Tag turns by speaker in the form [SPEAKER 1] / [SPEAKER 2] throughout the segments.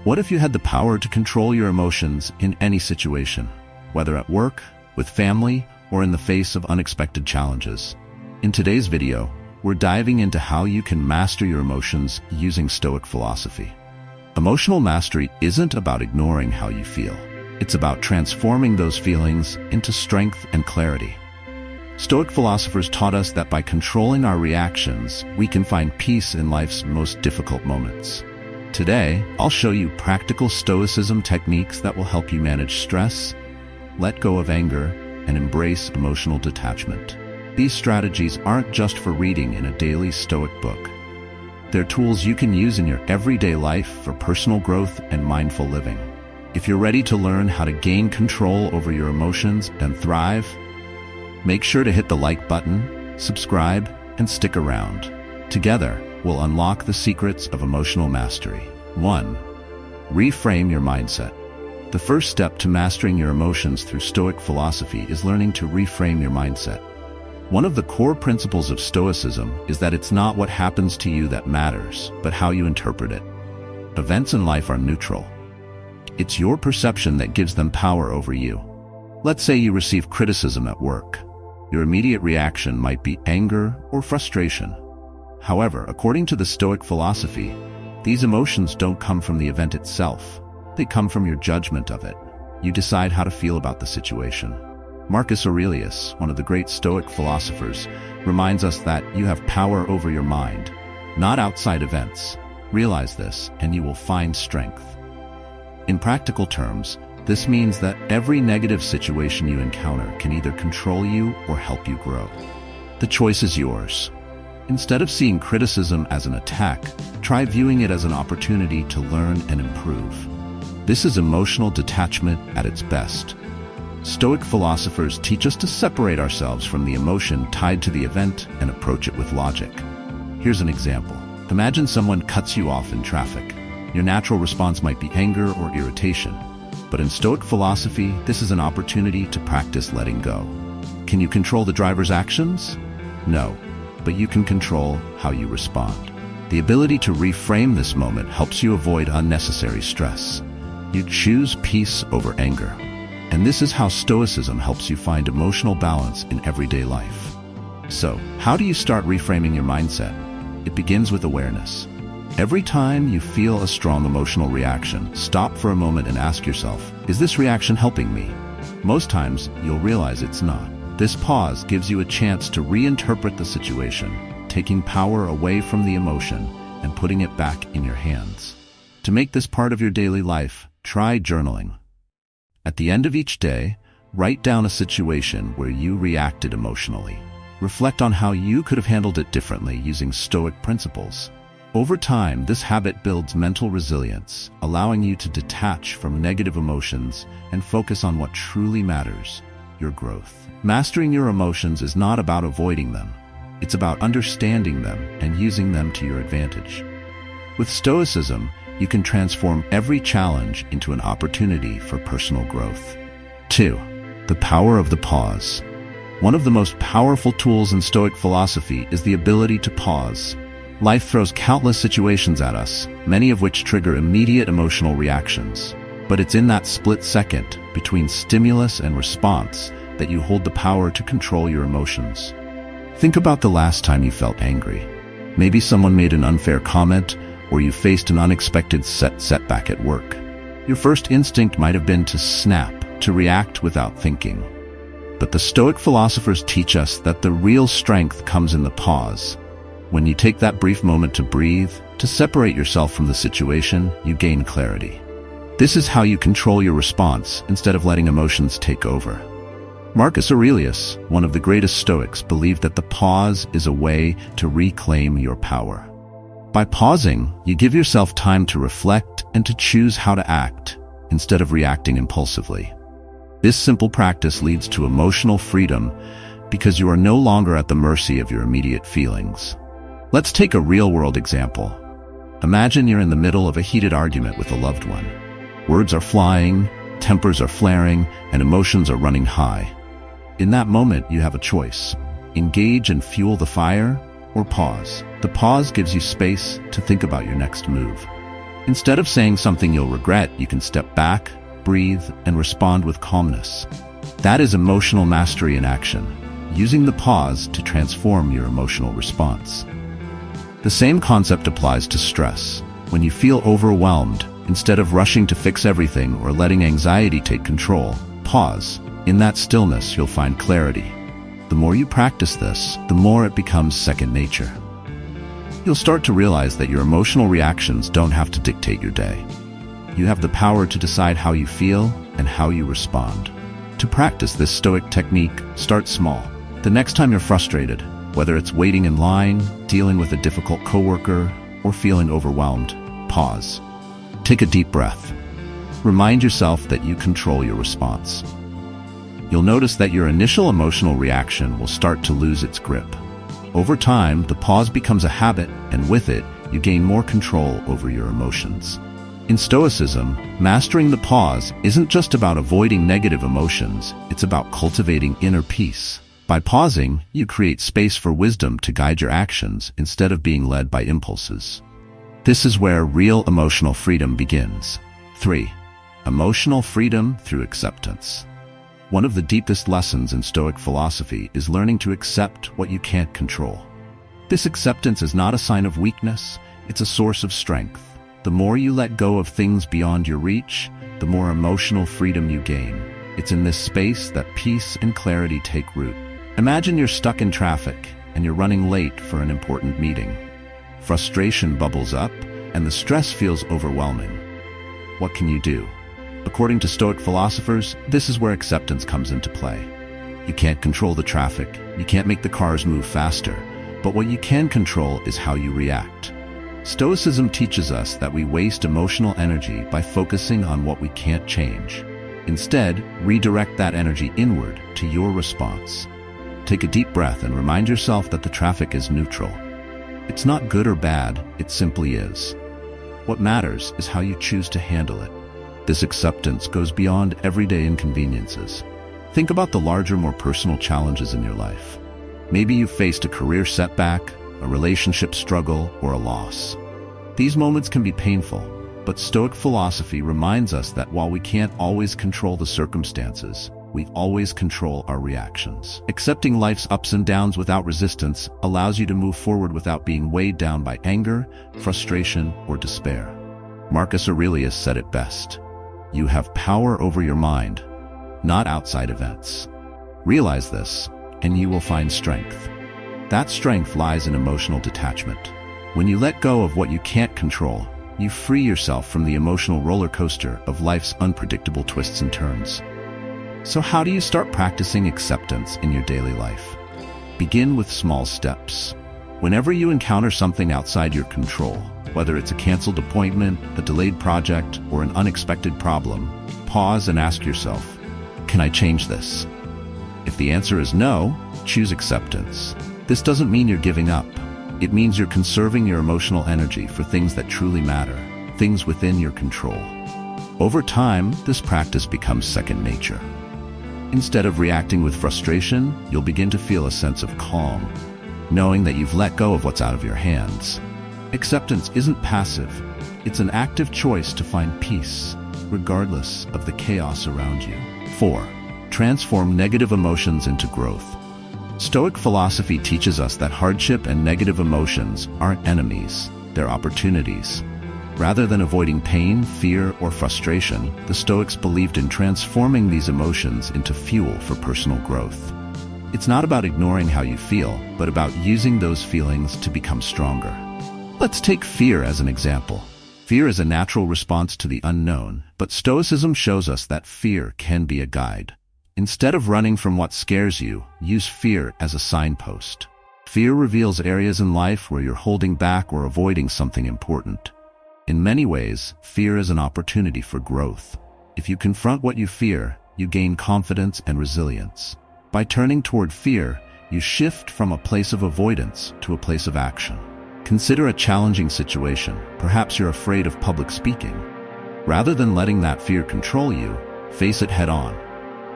[SPEAKER 1] What if you had the power to control your emotions in any situation, whether at work, with family, or in the face of unexpected challenges? In today's video, we're diving into how you can master your emotions using Stoic philosophy. Emotional mastery isn't about ignoring how you feel. It's about transforming those feelings into strength and clarity. Stoic philosophers taught us that by controlling our reactions, we can find peace in life's most difficult moments. Today, I'll show you practical Stoicism techniques that will help you manage stress, let go of anger, and embrace emotional detachment. These strategies aren't just for reading in a daily Stoic book. They're tools you can use in your everyday life for personal growth and mindful living. If you're ready to learn how to gain control over your emotions and thrive, make sure to hit the like button, subscribe, and stick around. Together, we'll unlock the secrets of emotional mastery. 1. Reframe your mindset. The first step to mastering your emotions through Stoic philosophy is learning to reframe your mindset. One of the core principles of Stoicism is that it's not what happens to you that matters, but how you interpret it. Events in life are neutral. It's your perception that gives them power over you. Let's say you receive criticism at work. Your immediate reaction might be anger or frustration. However, according to the Stoic philosophy, these emotions don't come from the event itself. They come from your judgment of it. You decide how to feel about the situation. Marcus Aurelius, one of the great Stoic philosophers, reminds us that you have power over your mind, not outside events. Realize this, and you will find strength. In practical terms, this means that every negative situation you encounter can either control you or help you grow. The choice is yours. Instead of seeing criticism as an attack, try viewing it as an opportunity to learn and improve. This is emotional detachment at its best. Stoic philosophers teach us to separate ourselves from the emotion tied to the event and approach it with logic. Here's an example. Imagine someone cuts you off in traffic. Your natural response might be anger or irritation. But in Stoic philosophy, this is an opportunity to practice letting go. Can you control the driver's actions? No, but you can control how you respond. The ability to reframe this moment helps you avoid unnecessary stress. You choose peace over anger. And this is how Stoicism helps you find emotional balance in everyday life. So, how do you start reframing your mindset? It begins with awareness. Every time you feel a strong emotional reaction, stop for a moment and ask yourself, is this reaction helping me? Most times, you'll realize it's not. This pause gives you a chance to reinterpret the situation, taking power away from the emotion and putting it back in your hands. To make this part of your daily life, try journaling. At the end of each day, write down a situation where you reacted emotionally. Reflect on how you could have handled it differently using Stoic principles. Over time, this habit builds mental resilience, allowing you to detach from negative emotions and focus on what truly matters, your growth. Mastering your emotions is not about avoiding them. It's about understanding them and using them to your advantage. With Stoicism, you can transform every challenge into an opportunity for personal growth. 2. The power of the pause. One of the most powerful tools in Stoic philosophy is the ability to pause. Life throws countless situations at us, many of which trigger immediate emotional reactions. But it's in that split second between stimulus and response that you hold the power to control your emotions. Think about the last time you felt angry. Maybe someone made an unfair comment, or you faced an unexpected setback at work. Your first instinct might have been to snap, to react without thinking. But the Stoic philosophers teach us that the real strength comes in the pause. When you take that brief moment to breathe, to separate yourself from the situation, you gain clarity. This is how you control your response instead of letting emotions take over. Marcus Aurelius, one of the greatest Stoics, believed that the pause is a way to reclaim your power. By pausing, you give yourself time to reflect and to choose how to act, instead of reacting impulsively. This simple practice leads to emotional freedom because you are no longer at the mercy of your immediate feelings. Let's take a real-world example. Imagine you're in the middle of a heated argument with a loved one. Words are flying, tempers are flaring, and emotions are running high. In that moment, you have a choice. Engage and fuel the fire, or pause. The pause gives you space to think about your next move. Instead of saying something you'll regret, you can step back, breathe, and respond with calmness. That is emotional mastery in action, using the pause to transform your emotional response. The same concept applies to stress. When you feel overwhelmed, instead of rushing to fix everything or letting anxiety take control, pause. In that stillness, you'll find clarity. The more you practice this, the more it becomes second nature. You'll start to realize that your emotional reactions don't have to dictate your day. You have the power to decide how you feel and how you respond. To practice this Stoic technique, start small. The next time you're frustrated, whether it's waiting in line, dealing with a difficult coworker, or feeling overwhelmed, pause. Take a deep breath. Remind yourself that you control your response. You'll notice that your initial emotional reaction will start to lose its grip. Over time, the pause becomes a habit, and with it, you gain more control over your emotions. In Stoicism, mastering the pause isn't just about avoiding negative emotions, it's about cultivating inner peace. By pausing, you create space for wisdom to guide your actions instead of being led by impulses. This is where real emotional freedom begins. 3. Emotional freedom through acceptance. One of the deepest lessons in Stoic philosophy is learning to accept what you can't control. This acceptance is not a sign of weakness, it's a source of strength. The more you let go of things beyond your reach, the more emotional freedom you gain. It's in this space that peace and clarity take root. Imagine you're stuck in traffic and you're running late for an important meeting. Frustration bubbles up and the stress feels overwhelming. What can you do? According to Stoic philosophers, this is where acceptance comes into play. You can't control the traffic, you can't make the cars move faster, but what you can control is how you react. Stoicism teaches us that we waste emotional energy by focusing on what we can't change. Instead, redirect that energy inward to your response. Take a deep breath and remind yourself that the traffic is neutral. It's not good or bad, it simply is. What matters is how you choose to handle it. This acceptance goes beyond everyday inconveniences. Think about the larger, more personal challenges in your life. Maybe you've faced a career setback, a relationship struggle, or a loss. These moments can be painful, but Stoic philosophy reminds us that while we can't always control the circumstances, we always control our reactions. Accepting life's ups and downs without resistance allows you to move forward without being weighed down by anger, frustration, or despair. Marcus Aurelius said it best: "You have power over your mind, not outside events." Realize this, and you will find strength. That strength lies in emotional detachment. When you let go of what you can't control, you free yourself from the emotional roller coaster of life's unpredictable twists and turns. So how do you start practicing acceptance in your daily life? Begin with small steps. Whenever you encounter something outside your control, whether it's a canceled appointment, a delayed project, or an unexpected problem, pause and ask yourself, can I change this? If the answer is no, choose acceptance. This doesn't mean you're giving up. It means you're conserving your emotional energy for things that truly matter, things within your control. Over time, this practice becomes second nature. Instead of reacting with frustration, you'll begin to feel a sense of calm, knowing that you've let go of what's out of your hands. Acceptance isn't passive. It's an active choice to find peace, regardless of the chaos around you. 4. Transform negative emotions into growth. Stoic philosophy teaches us that hardship and negative emotions aren't enemies, they're opportunities. Rather than avoiding pain, fear, or frustration, the Stoics believed in transforming these emotions into fuel for personal growth. It's not about ignoring how you feel, but about using those feelings to become stronger. Let's take fear as an example. Fear is a natural response to the unknown, but Stoicism shows us that fear can be a guide. Instead of running from what scares you, use fear as a signpost. Fear reveals areas in life where you're holding back or avoiding something important. In many ways, fear is an opportunity for growth. If you confront what you fear, you gain confidence and resilience. By turning toward fear, you shift from a place of avoidance to a place of action. Consider a challenging situation. Perhaps you're afraid of public speaking. Rather than letting that fear control you, face it head on.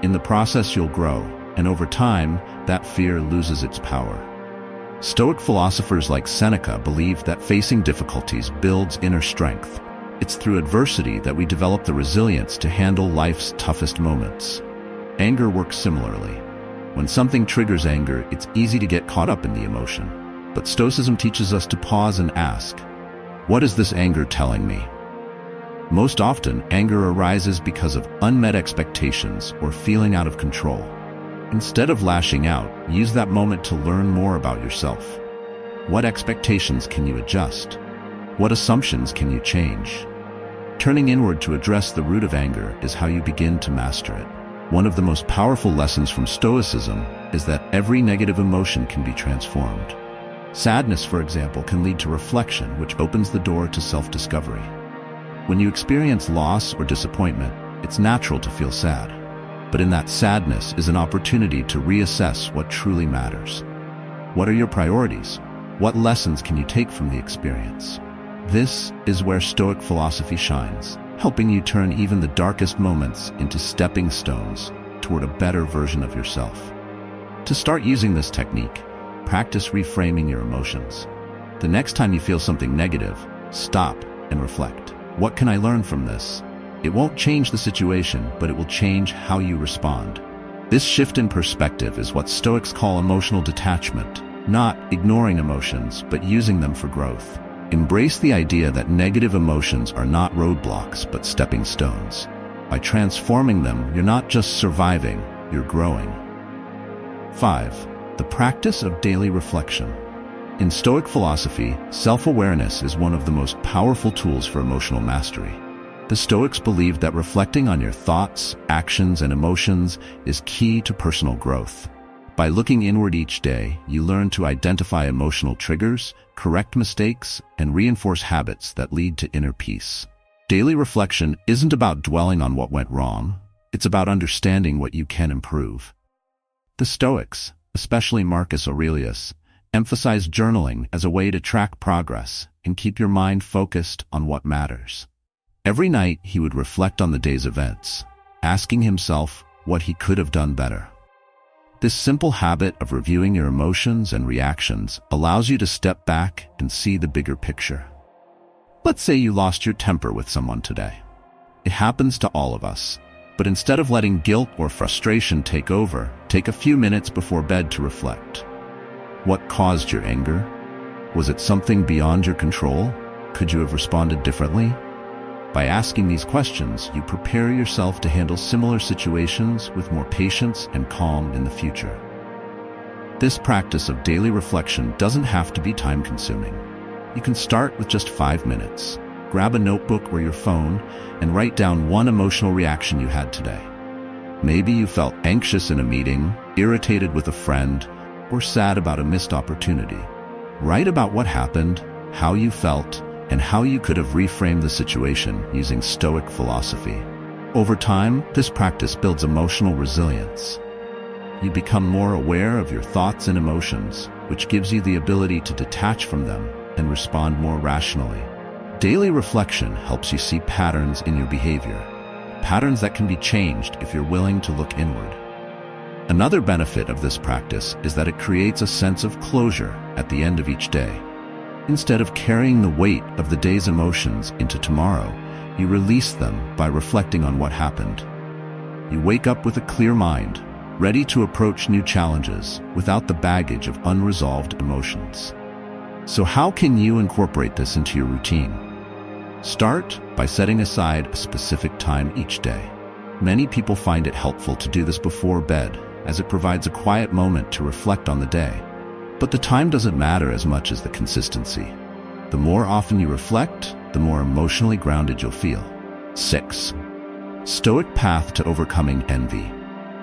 [SPEAKER 1] In the process, you'll grow, and over time, that fear loses its power. Stoic philosophers like Seneca believed that facing difficulties builds inner strength. It's through adversity that we develop the resilience to handle life's toughest moments. Anger works similarly. When something triggers anger, it's easy to get caught up in the emotion. But Stoicism teaches us to pause and ask, what is this anger telling me? Most often, anger arises because of unmet expectations or feeling out of control. Instead of lashing out, use that moment to learn more about yourself. What expectations can you adjust? What assumptions can you change? Turning inward to address the root of anger is how you begin to master it. One of the most powerful lessons from Stoicism is that every negative emotion can be transformed. Sadness, for example, can lead to reflection, which opens the door to self-discovery. When you experience loss or disappointment, it's natural to feel sad. But in that sadness is an opportunity to reassess what truly matters. What are your priorities? What lessons can you take from the experience? This is where Stoic philosophy shines, helping you turn even the darkest moments into stepping stones toward a better version of yourself. To start using this technique, practice reframing your emotions. The next time you feel something negative, stop and reflect. What can I learn from this? It won't change the situation, but it will change how you respond. This shift in perspective is what Stoics call emotional detachment, not ignoring emotions, but using them for growth. Embrace the idea that negative emotions are not roadblocks, but stepping stones. By transforming them, you're not just surviving, you're growing. 5. The practice of daily reflection. In Stoic philosophy, self-awareness is one of the most powerful tools for emotional mastery. The Stoics believed that reflecting on your thoughts, actions, and emotions is key to personal growth. By looking inward each day, you learn to identify emotional triggers, correct mistakes, and reinforce habits that lead to inner peace. Daily reflection isn't about dwelling on what went wrong, it's about understanding what you can improve. The Stoics, especially Marcus Aurelius, emphasized journaling as a way to track progress and keep your mind focused on what matters. Every night he would reflect on the day's events, asking himself what he could have done better. This simple habit of reviewing your emotions and reactions allows you to step back and see the bigger picture. Let's say you lost your temper with someone today. It happens to all of us, but instead of letting guilt or frustration take over, take a few minutes before bed to reflect. What caused your anger? Was it something beyond your control? Could you have responded differently? By asking these questions, you prepare yourself to handle similar situations with more patience and calm in the future. This practice of daily reflection doesn't have to be time-consuming. You can start with just 5 minutes. Grab a notebook or your phone and write down one emotional reaction you had today. Maybe you felt anxious in a meeting, irritated with a friend, or sad about a missed opportunity. Write about what happened, how you felt, and how you could have reframed the situation using Stoic philosophy. Over time, this practice builds emotional resilience. You become more aware of your thoughts and emotions, which gives you the ability to detach from them and respond more rationally. Daily reflection helps you see patterns in your behavior, patterns that can be changed if you're willing to look inward. Another benefit of this practice is that it creates a sense of closure at the end of each day. Instead of carrying the weight of the day's emotions into tomorrow, you release them by reflecting on what happened. You wake up with a clear mind, ready to approach new challenges without the baggage of unresolved emotions. So how can you incorporate this into your routine? Start by setting aside a specific time each day. Many people find it helpful to do this before bed, as it provides a quiet moment to reflect on the day. But the time doesn't matter as much as the consistency. The more often you reflect, the more emotionally grounded you'll feel. 6. Stoic path to overcoming envy.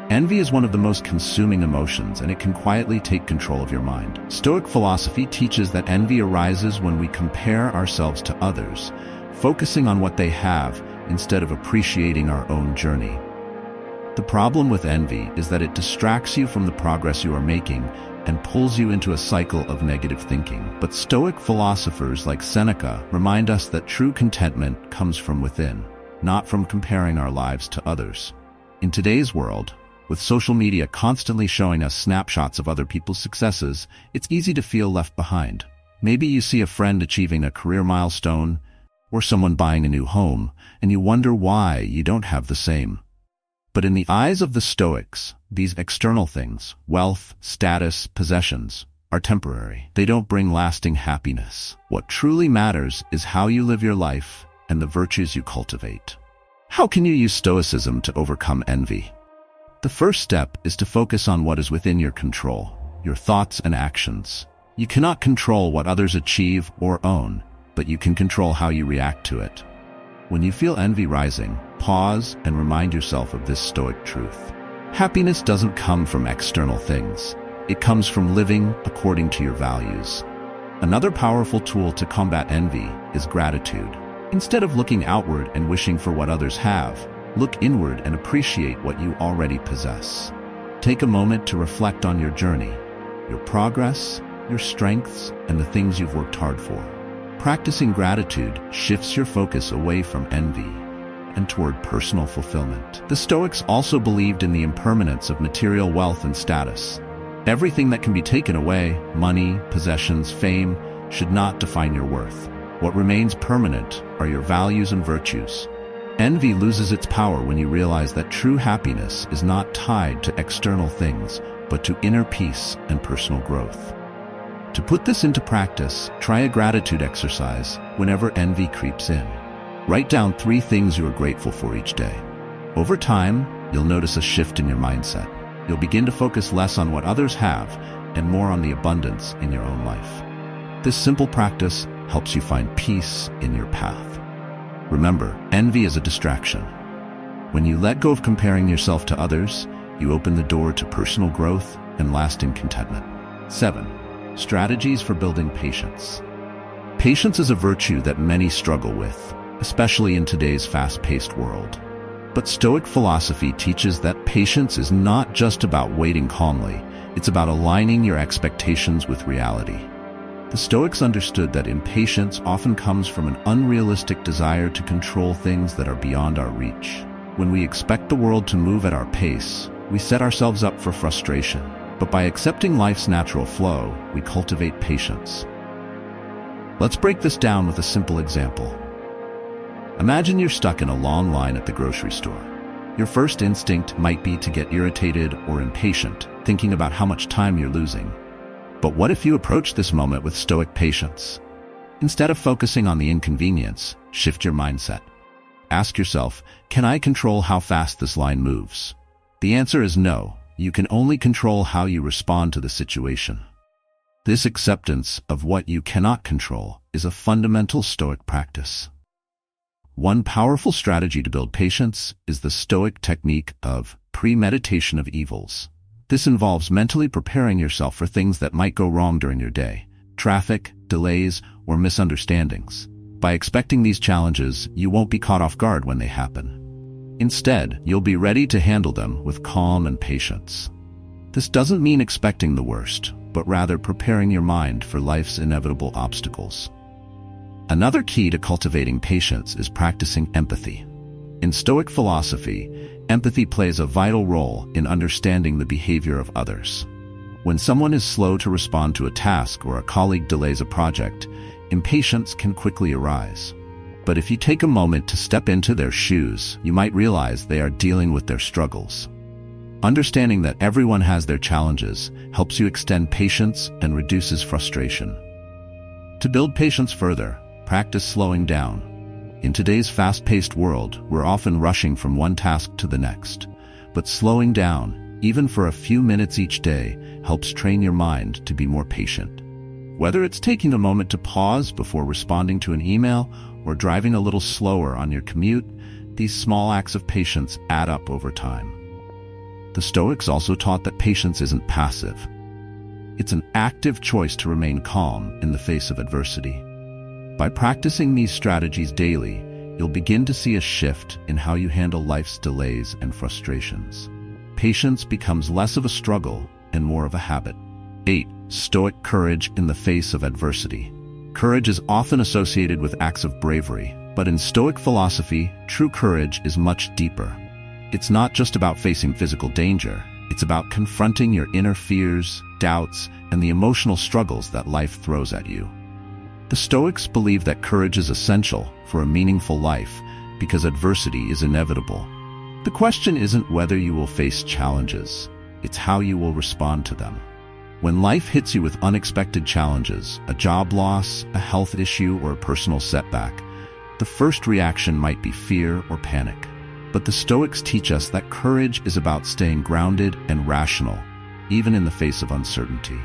[SPEAKER 1] Envy is one of the most consuming emotions, and it can quietly take control of your mind. Stoic philosophy teaches that envy arises when we compare ourselves to others, focusing on what they have instead of appreciating our own journey. The problem with envy is that it distracts you from the progress you are making and pulls you into a cycle of negative thinking. But Stoic philosophers like Seneca remind us that true contentment comes from within, not from comparing our lives to others. In today's world, with social media constantly showing us snapshots of other people's successes, it's easy to feel left behind. Maybe you see a friend achieving a career milestone, or someone buying a new home, and you wonder why you don't have the same. But in the eyes of the Stoics, these external things, wealth, status, possessions, are temporary. They don't bring lasting happiness. What truly matters is how you live your life and the virtues you cultivate. How can you use Stoicism to overcome envy? The first step is to focus on what is within your control, your thoughts and actions. You cannot control what others achieve or own, but you can control how you react to it. When you feel envy rising, pause and remind yourself of this Stoic truth. Happiness doesn't come from external things. It comes from living according to your values. Another powerful tool to combat envy is gratitude. Instead of looking outward and wishing for what others have, look inward and appreciate what you already possess. Take a moment to reflect on your journey, your progress, your strengths, and the things you've worked hard for. Practicing gratitude shifts your focus away from envy and toward personal fulfillment. The Stoics also believed in the impermanence of material wealth and status. Everything that can be taken away, money, possessions, fame, should not define your worth. What remains permanent are your values and virtues. Envy loses its power when you realize that true happiness is not tied to external things, but to inner peace and personal growth. To put this into practice, try a gratitude exercise whenever envy creeps in. Write down 3 things you are grateful for each day. Over time, you'll notice a shift in your mindset. You'll begin to focus less on what others have and more on the abundance in your own life. This simple practice helps you find peace in your path. Remember, envy is a distraction. When you let go of comparing yourself to others, you open the door to personal growth and lasting contentment. 7. Strategies for building patience. Patience is a virtue that many struggle with, especially in today's fast-paced world. But Stoic philosophy teaches that patience is not just about waiting calmly, it's about aligning your expectations with reality. The Stoics understood that impatience often comes from an unrealistic desire to control things that are beyond our reach. When we expect the world to move at our pace, we set ourselves up for frustration. But by accepting life's natural flow, we cultivate patience. Let's break this down with a simple example. Imagine you're stuck in a long line at the grocery store. Your first instinct might be to get irritated or impatient, thinking about how much time you're losing. But what if you approach this moment with Stoic patience? Instead of focusing on the inconvenience, shift your mindset. Ask yourself, can I control how fast this line moves? The answer is no. You can only control how you respond to the situation. This acceptance of what you cannot control is a fundamental Stoic practice. One powerful strategy to build patience is the Stoic technique of premeditation of evils. This involves mentally preparing yourself for things that might go wrong during your day, traffic, delays, or misunderstandings. By expecting these challenges, you won't be caught off guard when they happen. Instead, you'll be ready to handle them with calm and patience. This doesn't mean expecting the worst, but rather preparing your mind for life's inevitable obstacles. Another key to cultivating patience is practicing empathy. In Stoic philosophy, empathy plays a vital role in understanding the behavior of others. When someone is slow to respond to a task or a colleague delays a project, impatience can quickly arise. But if you take a moment to step into their shoes, you might realize they are dealing with their struggles. Understanding that everyone has their challenges helps you extend patience and reduces frustration. To build patience further, practice slowing down. In today's fast-paced world, we're often rushing from one task to the next. But slowing down, even for a few minutes each day, helps train your mind to be more patient. Whether it's taking a moment to pause before responding to an email or driving a little slower on your commute, these small acts of patience add up over time. The Stoics also taught that patience isn't passive. It's an active choice to remain calm in the face of adversity. By practicing these strategies daily, you'll begin to see a shift in how you handle life's delays and frustrations. Patience becomes less of a struggle and more of a habit. 8. Stoic courage in the face of adversity. Courage is often associated with acts of bravery, but in Stoic philosophy, true courage is much deeper. It's not just about facing physical danger, it's about confronting your inner fears, doubts, and the emotional struggles that life throws at you. The Stoics believe that courage is essential for a meaningful life because adversity is inevitable. The question isn't whether you will face challenges, it's how you will respond to them. When life hits you with unexpected challenges, a job loss, a health issue, or a personal setback, the first reaction might be fear or panic. But the Stoics teach us that courage is about staying grounded and rational, even in the face of uncertainty.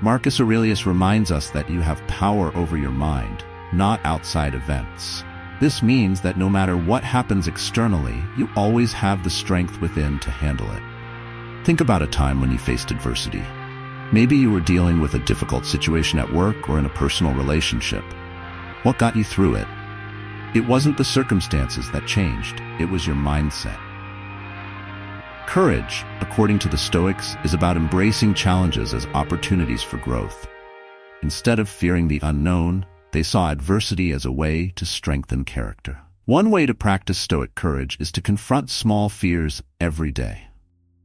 [SPEAKER 1] Marcus Aurelius reminds us that you have power over your mind, not outside events. This means that no matter what happens externally, you always have the strength within to handle it. Think about a time when you faced adversity. Maybe you were dealing with a difficult situation at work or in a personal relationship. What got you through it? It wasn't the circumstances that changed, it was your mindset. Courage, according to the Stoics, is about embracing challenges as opportunities for growth. Instead of fearing the unknown, they saw adversity as a way to strengthen character. One way to practice Stoic courage is to confront small fears every day.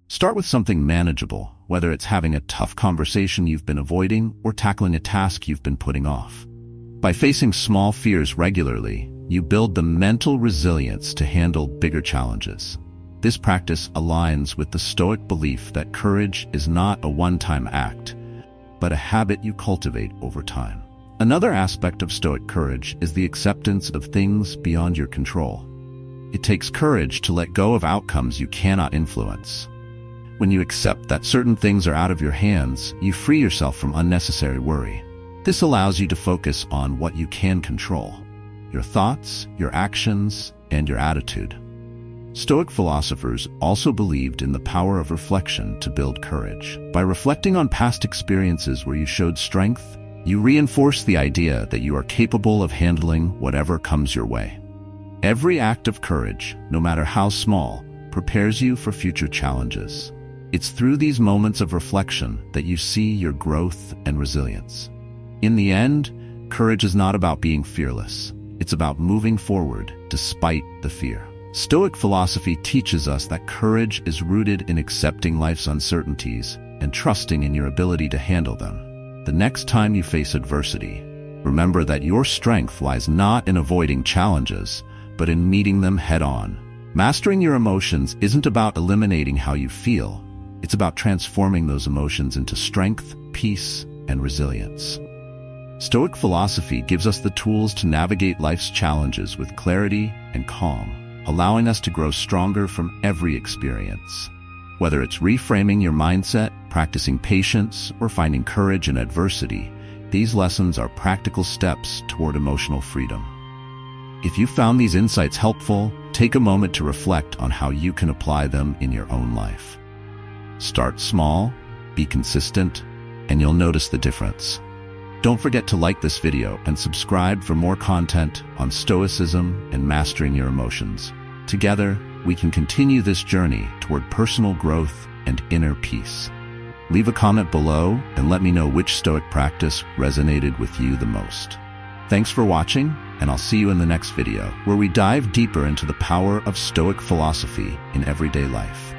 [SPEAKER 1] Start with something manageable, whether it's having a tough conversation you've been avoiding or tackling a task you've been putting off. By facing small fears regularly, you build the mental resilience to handle bigger challenges. This practice aligns with the Stoic belief that courage is not a one-time act, but a habit you cultivate over time. Another aspect of Stoic courage is the acceptance of things beyond your control. It takes courage to let go of outcomes you cannot influence. When you accept that certain things are out of your hands, you free yourself from unnecessary worry. This allows you to focus on what you can control: your thoughts, your actions, and your attitude. Stoic philosophers also believed in the power of reflection to build courage. By reflecting on past experiences where you showed strength, you reinforce the idea that you are capable of handling whatever comes your way. Every act of courage, no matter how small, prepares you for future challenges. It's through these moments of reflection that you see your growth and resilience. In the end, courage is not about being fearless. It's about moving forward despite the fear. Stoic philosophy teaches us that courage is rooted in accepting life's uncertainties and trusting in your ability to handle them. The next time you face adversity, remember that your strength lies not in avoiding challenges, but in meeting them head-on. Mastering your emotions isn't about eliminating how you feel. It's about transforming those emotions into strength, peace, and resilience. Stoic philosophy gives us the tools to navigate life's challenges with clarity and calm, allowing us to grow stronger from every experience. Whether it's reframing your mindset, practicing patience, or finding courage in adversity, these lessons are practical steps toward emotional freedom. If you found these insights helpful, take a moment to reflect on how you can apply them in your own life. Start small, be consistent, and you'll notice the difference. Don't forget to like this video and subscribe for more content on Stoicism and mastering your emotions. Together, we can continue this journey toward personal growth and inner peace. Leave a comment below and let me know which Stoic practice resonated with you the most. Thanks for watching, and I'll see you in the next video, where we dive deeper into the power of Stoic philosophy in everyday life.